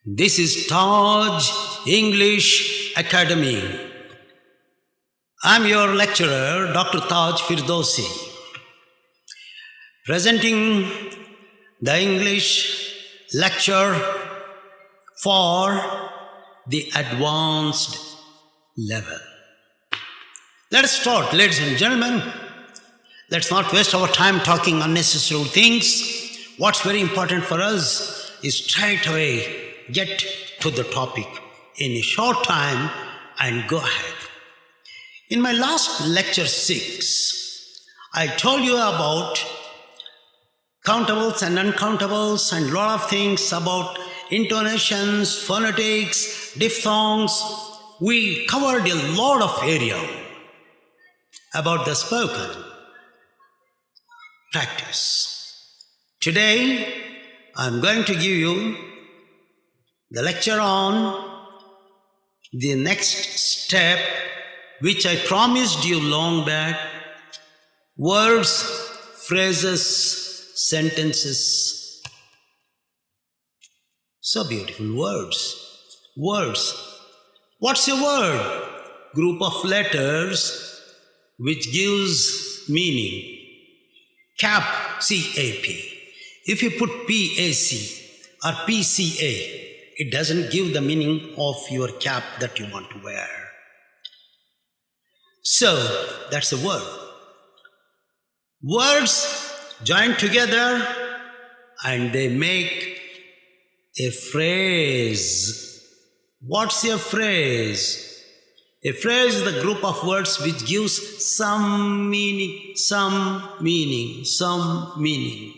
This is Taj English Academy. I'm your lecturer, Dr. Taj Firdausi, presenting the English lecture for the advanced level. Let us start, ladies and gentlemen. Let's not waste our time talking unnecessary things. What's very important for us is straight away get to the topic in a short time and go ahead. In my last lecture 6, I told you about countables and uncountables and lot of things about intonations, phonetics, diphthongs. We covered a lot of area about the spoken practice. Today, I'm going to give you the lecture on the next step, which I promised you long back: words, phrases, sentences. So beautiful words. Words. What's a word? Group of letters which gives meaning. Cap, C-A-P. If you put P-A-C or P-C-A, it doesn't give the meaning of your cap that you want to wear. So, that's a word. Words join together and they make a phrase. What's a phrase? A phrase is the group of words which gives some meaning, some meaning, some meaning.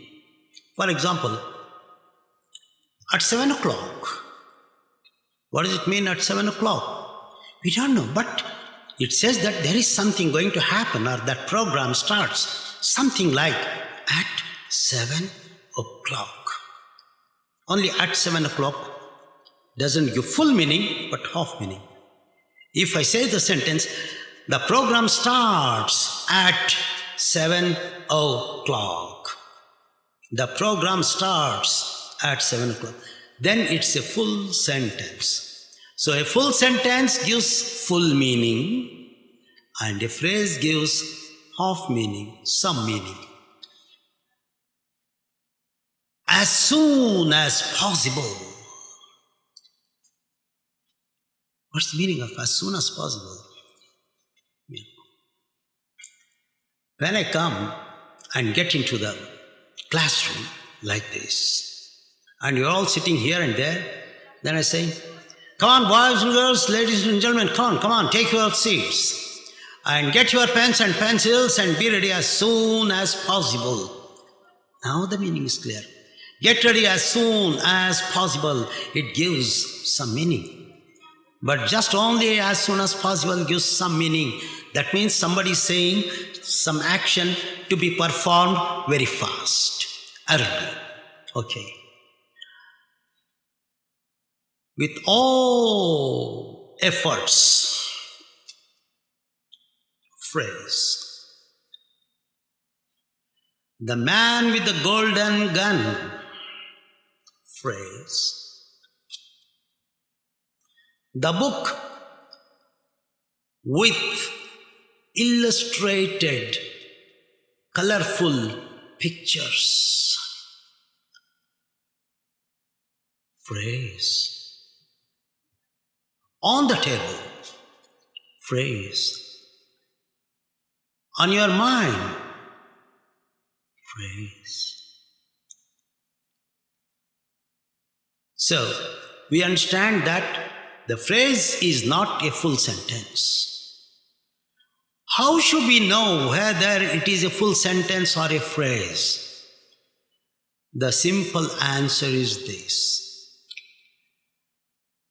For example, at 7 o'clock. What does it mean at 7 o'clock? We don't know, but it says that there is something going to happen or that program starts. Something like at 7 o'clock. Only at 7 o'clock doesn't give full meaning, but half meaning. If I say the sentence, the program starts at 7 o'clock. The program starts at 7 o'clock. Then it's a full sentence. So a full sentence gives full meaning and a phrase gives half meaning, some meaning. As soon as possible. What's the meaning of as soon as possible? Yeah. When I come and get into the classroom like this, and you're all sitting here and there, then I say, come on, boys and girls, ladies and gentlemen, come on, take your seats and get your pens and pencils and be ready as soon as possible. Now the meaning is clear. Get ready as soon as possible. It gives some meaning. But just only as soon as possible gives some meaning. That means somebody is saying some action to be performed very fast, early. Okay. With all efforts, phrase. The man with the golden gun, phrase. The book with illustrated, colorful pictures, phrase. On the table, phrase. On your mind, phrase. So, we understand that the phrase is not a full sentence. How should we know whether it is a full sentence or a phrase? The simple answer is this.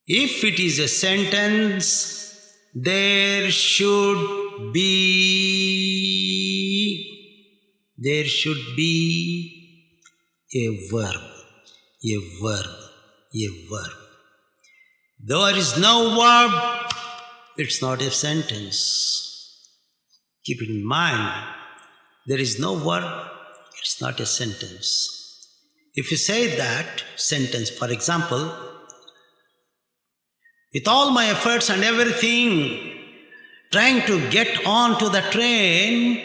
If it is a sentence, there should be a verb. There is no verb, it's not a sentence. Keep it in mind. There is no verb, it's not a sentence. If you say that sentence, for example, with all my efforts and everything, trying to get on to the train,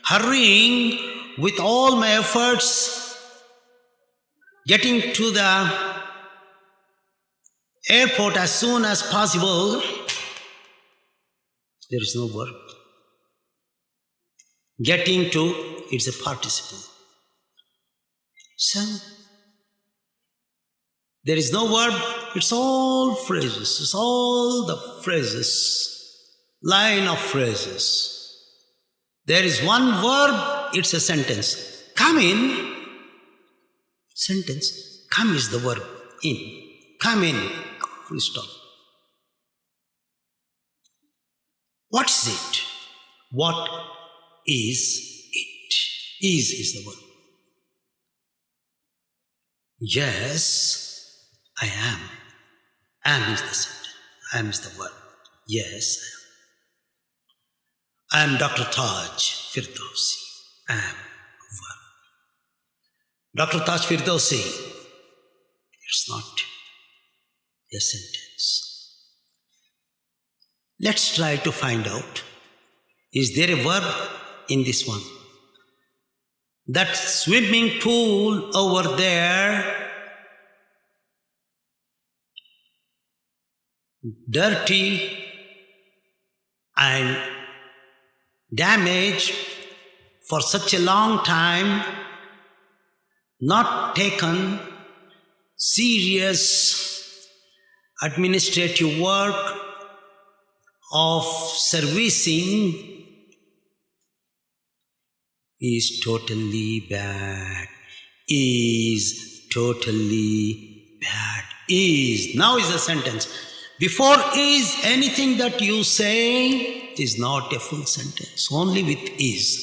hurrying with all my efforts, getting to the airport as soon as possible. There is no verb. Getting to, it's a participle. So, there is no verb, it's all phrases, it's all the phrases, line of phrases. There is one verb, it's a sentence. Come in, sentence. Come is the verb, in. Come in, full stop. What's it? What is it? Is the verb. Yes, I am. Am is the sentence. Am is the verb. Yes, I am. I am Dr. Taj Firdausi. I am verb. Dr. Taj Firdausi. It's not a sentence. Let's try to find out, is there a verb in this one? That swimming pool over there, dirty and damaged for such a long time, not taken serious administrative work of servicing, is totally bad. Is totally bad. Is. Now is a sentence. Before is, anything that you say is not a full sentence. Only with is.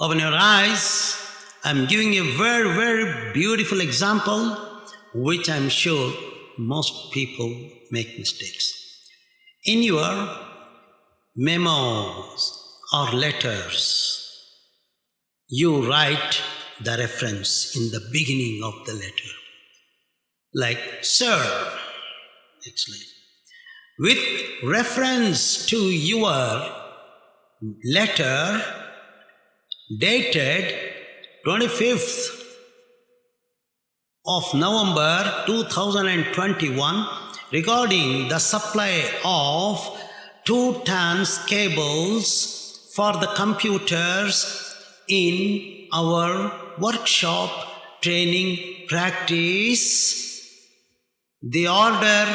Open your eyes. I'm giving a very, very beautiful example, which I'm sure most people make mistakes. In your memos or letters, you write the reference in the beginning of the letter. Like, sir, next line. With reference to your letter dated 25th of November 2021 regarding the supply of 2 tons cables for the computers in our workshop training practice. The order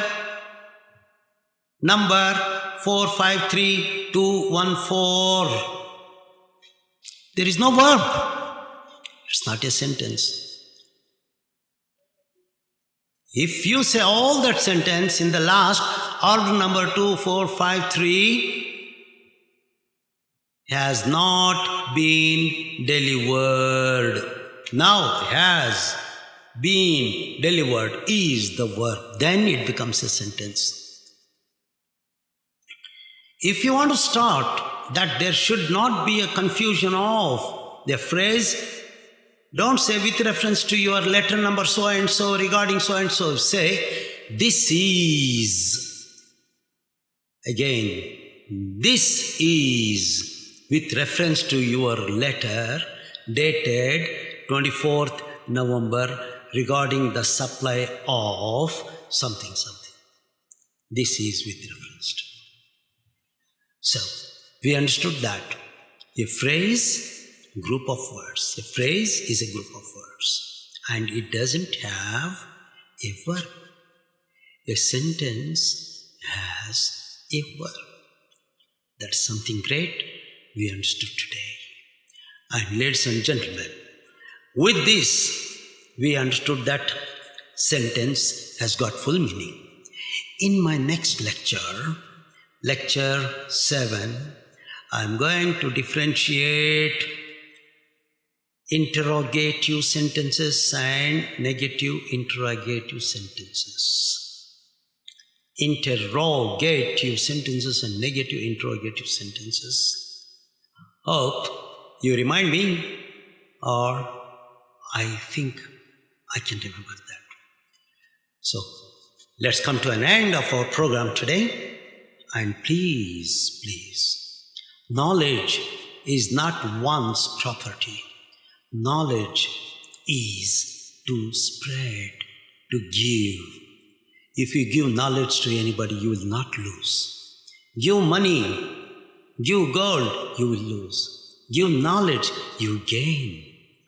number 453214. There is no verb. It's not a sentence. If you say all that sentence in the last, order number 2453 has not been delivered. Now has been delivered is the verb. Then it becomes a sentence. If you want to start that there should not be a confusion of the phrase, don't say with reference to your letter number so and so regarding so and so. Say this is. Again, this is with reference to your letter dated 24th November regarding the supply of something. This is with reference to. So, we understood that a phrase, group of words. A phrase is a group of words and it doesn't have a verb. A sentence has a verb. That's something great we understood today. And ladies and gentlemen, with this, we understood that sentence has got full meaning. In my next lecture, lecture 7, I'm going to differentiate interrogative sentences and negative interrogative sentences. Interrogative sentences and negative interrogative sentences. Hope you remind me, or I think I can remember that. So, let's come to an end of our program today. And please, knowledge is not one's property. Knowledge is to spread, to give. If you give knowledge to anybody, you will not lose. Give money, give gold, you will lose. Give knowledge, you gain.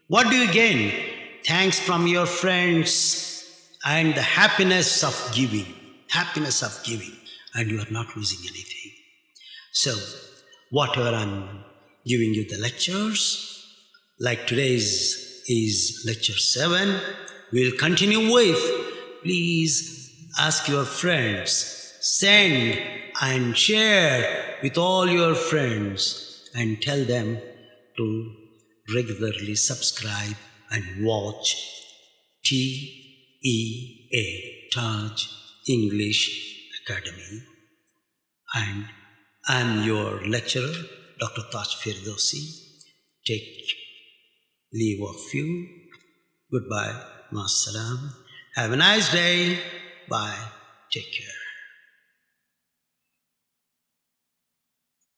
What do you gain? Thanks from your friends and the happiness of giving. Happiness of giving. And you are not losing anything. So, whatever I'm giving you the lectures, like today's is lecture 7, we'll continue with. Please ask your friends, send and share with all your friends and tell them to regularly subscribe and watch TEA, Taj English Academy. And I'm your lecturer, Dr. Taj Firdausi. Take leave of you. Goodbye. Ma'as salam. Have a nice day. Bye. Take care.